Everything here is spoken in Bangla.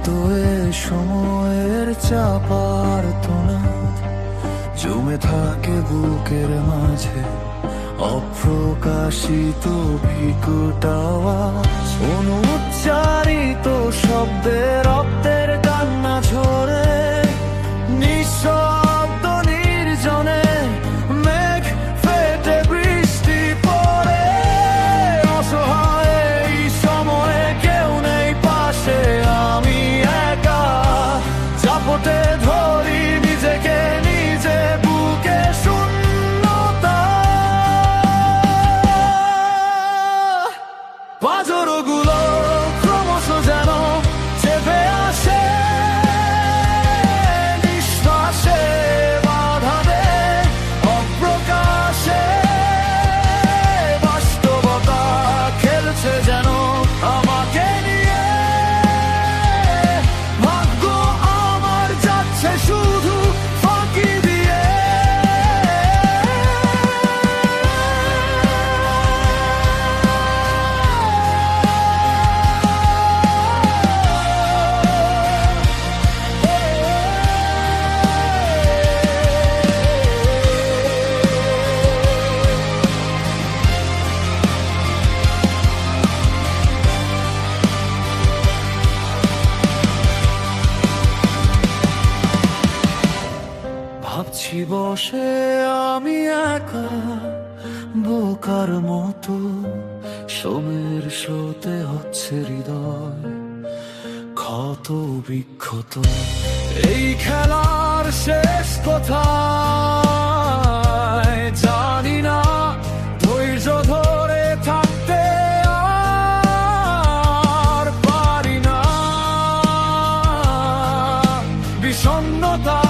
তো এ সময়ের চাপার তোনা জমে থাকে বুকের মাঝে অপ্রকাশিত বিকট আওয়াজ, অনুচ্চারিত শব্দে রক্তের কান্না ঝরে নিঃশব্দ নির্জনে মেঘ ফেটে বৃষ্টি পড়ে। অসহায় এই সময়ে কেউ নেই পাশে, আমি একা চাপটে ধরি নিজেকে নিজে বুকে শূন্যতা। পাঁজরগুলো ক্রমশ যেন চেপে আসে, নিঃশ্বাসে বাধা দেয় অপ্রকাশে। বাস্তবতা খেলছে যেন আমাকে নিয়ে, ভাগ্য আমার যাচ্ছে শুধু ফাঁকি দিয়ে। ভাবছি বসে আমি একা বোকার মতো, সময়ের স্রোতে হচ্ছে হৃদয় ক্ষত বিক্ষত। এই খেলার শেষ কোথায় জানি না, ধৈর্য ধরে থাকতে আর পারি না। বিষণ্ণতা